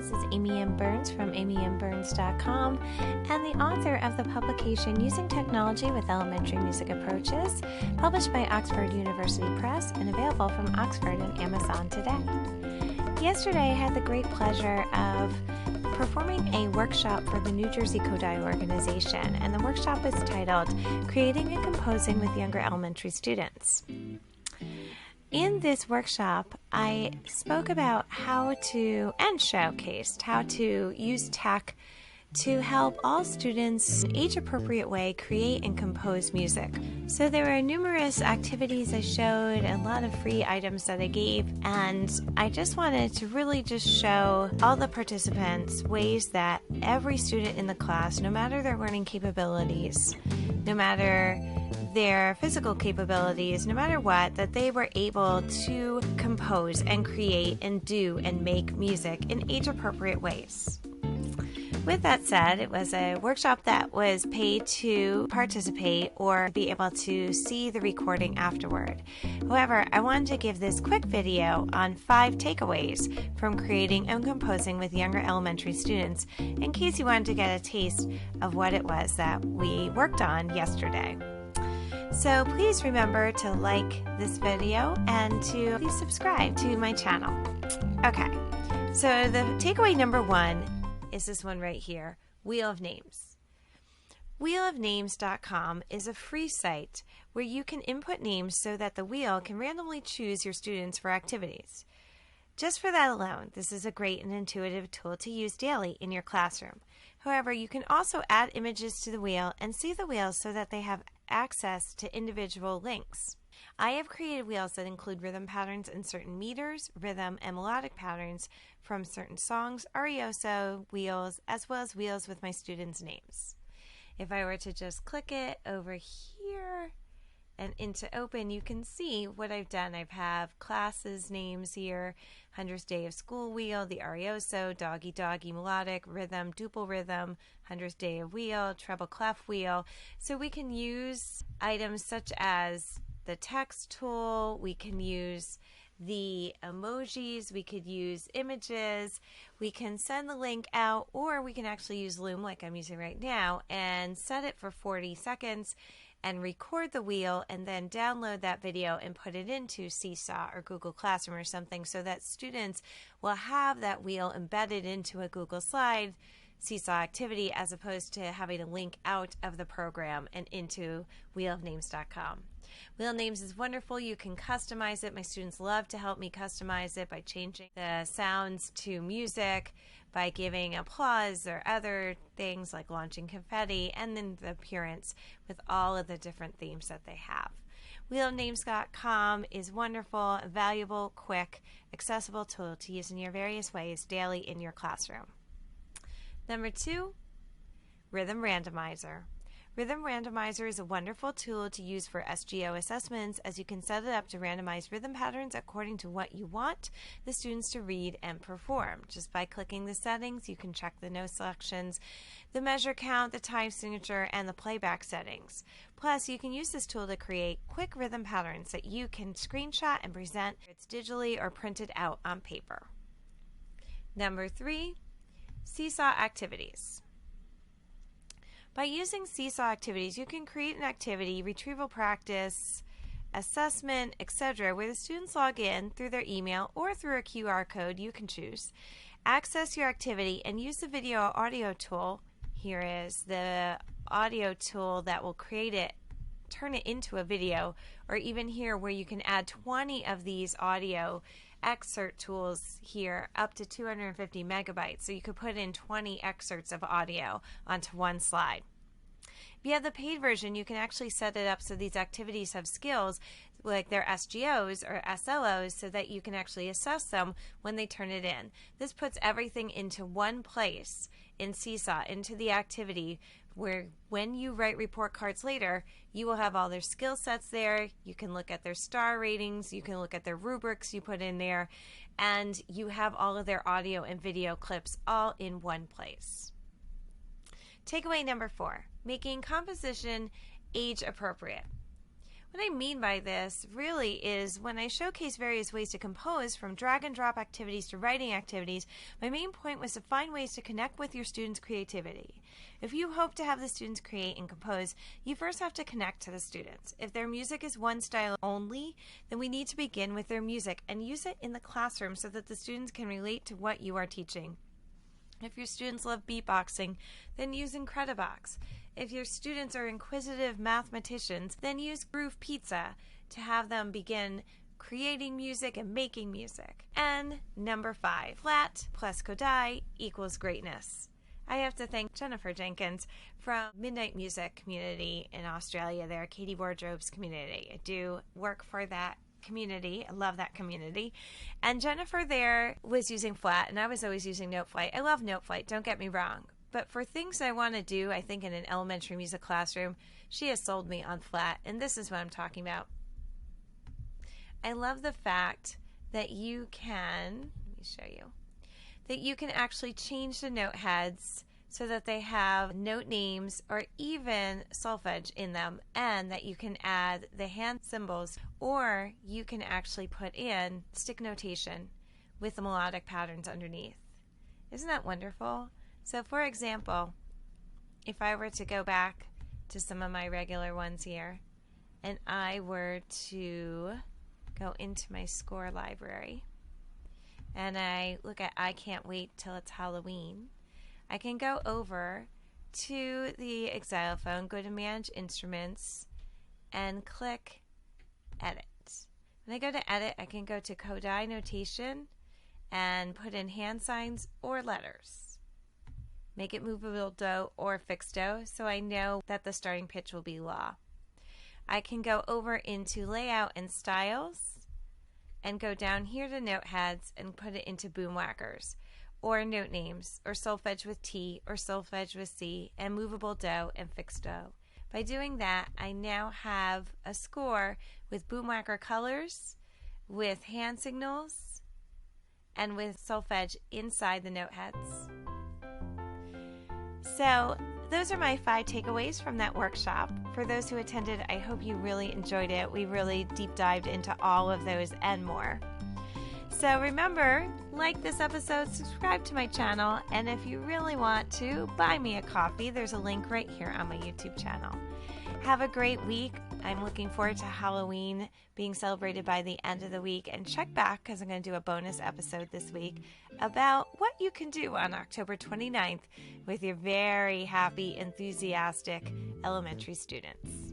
This is Amy M. Burns from amymburns.com and the author of the publication Using Technology with Elementary Music Approaches, published by Oxford University Press and available from Oxford and Amazon today. Yesterday I had the great pleasure of performing a workshop for the NJ Kodály Organization, and the workshop is titled Creating and Composing with Younger Elementary Students. In this workshop, I spoke about how to, and showcased how to use tech to help all students in an age-appropriate way create and compose music. So there were numerous activities I showed, a lot of free items that I gave, and I just wanted to really just show all the participants ways that every student in the class, no matter their learning capabilities, no matter their physical capabilities, no matter what, that they were able to compose and create and do and make music in age-appropriate ways. With that said, it was a workshop that was paid to participate or be able to see the recording afterward. However, I wanted to give this quick video on 5 takeaways from creating and composing with younger elementary students in case you wanted to get a taste of what it was that we worked on yesterday. So please remember to like this video and to please subscribe to my channel. Okay, so the takeaway number 1 is this one right here, Wheel of Names. Wheelofnames.com is a free site where you can input names so that the wheel can randomly choose your students for activities. Just for that alone, this is a great and intuitive tool to use daily in your classroom. However, you can also add images to the wheel and see the wheels so that they have access to individual links. I have created wheels that include rhythm patterns in certain meters, rhythm and melodic patterns from certain songs, arioso wheels, as well as wheels with my students' names. If I were to just click it over here and into open, you can see what I've done. I have classes' names here, 100th Day of School wheel, the arioso, doggy doggy melodic, rhythm, duple rhythm, 100th Day of wheel, treble clef wheel. So we can use items such as the text tool, we can use the emojis, we could use images, we can send the link out, or we can actually use Loom like I'm using right now and set it for 40 seconds and record the wheel and then download that video and put it into Seesaw or Google Classroom or something so that students will have that wheel embedded into a Google slide Seesaw activity as opposed to having a link out of the program and into wheelofnames.com. Wheel of Names is wonderful. You can customize it. My students love to help me customize it by changing the sounds to music, by giving applause or other things like launching confetti, and then the appearance with all of the different themes that they have. Wheelofnames.com is wonderful, valuable, quick, accessible tool to use in your various ways daily in your classroom. Number 2, Rhythm Randomizer. Rhythm Randomizer is a wonderful tool to use for SGO assessments, as you can set it up to randomize rhythm patterns according to what you want the students to read and perform. Just by clicking the settings, you can check the note selections, the measure count, the time signature, and the playback settings. Plus, you can use this tool to create quick rhythm patterns that you can screenshot and present. It's digitally or printed out on paper. Number 3, Seesaw Activities. By using Seesaw Activities, you can create an activity, retrieval practice, assessment, etc., where the students log in through their email or through a QR code you can choose, access your activity, and use the video or audio tool. Here is the audio tool that will create it, turn it into a video, or even here where you can add 20 of these audio excerpt tools here up to 250 megabytes. So you could put in 20 excerpts of audio onto one slide. If you have the paid version, you can actually set it up so these activities have skills like their SGOs or SLOs so that you can actually assess them when they turn it in. This puts everything into one place in Seesaw, into the activity, where when you write report cards later, you will have all their skill sets there. You can look at their star ratings, you can look at their rubrics you put in there, and you have all of their audio and video clips all in one place. Takeaway number 4, making composition age appropriate. What I mean by this really is when I showcase various ways to compose, from drag and drop activities to writing activities, my main point was to find ways to connect with your students' creativity. If you hope to have the students create and compose, you first have to connect to the students. If their music is one style only, then we need to begin with their music and use it in the classroom so that the students can relate to what you are teaching. If your students love beatboxing, then use Incredibox. If your students are inquisitive mathematicians, then use Groove Pizza to have them begin creating music and making music. And number 5, flat plus Kodály equals greatness. I have to thank Jennifer Jenkins from Midnight Music Community in Australia, their Katie Wardrobe's community. I do work for that community. I love that community. And Jennifer there was using flat, and I was always using note flight. I love note flight, don't get me wrong. But for things I want to do, I think in an elementary music classroom, she has sold me on flat, and this is what I'm talking about. I love the fact that you can, let me show you, that you can actually change the note heads so that they have note names or even solfege in them, and that you can add the hand symbols, or you can actually put in stick notation with the melodic patterns underneath. Isn't that wonderful? So for example, if I were to go back to some of my regular ones here, and I were to go into my score library, and I look at I Can't Wait Till It's Halloween, I can go over to the xylophone, go to Manage Instruments, and click Edit. When I go to Edit, I can go to Kodály Notation and put in hand signs or letters. Make it movable do or fixed do, so I know that the starting pitch will be la. I can go over into Layout and Styles and go down here to Note Heads and put it into Boom Whackers, or note names, or solfege with T, or solfege with C, and movable do and fixed do. By doing that, I now have a score with boom whacker colors, with hand signals, and with solfege inside the note heads. So those are my 5 takeaways from that workshop. For those who attended, I hope you really enjoyed it. We really deep dived into all of those and more. So remember, like this episode, subscribe to my channel, and if you really want to, buy me a coffee. There's a link right here on my YouTube channel. Have a great week. I'm looking forward to Halloween being celebrated by the end of the week, and check back because I'm going to do a bonus episode this week about what you can do on October 29th with your very happy, enthusiastic elementary students.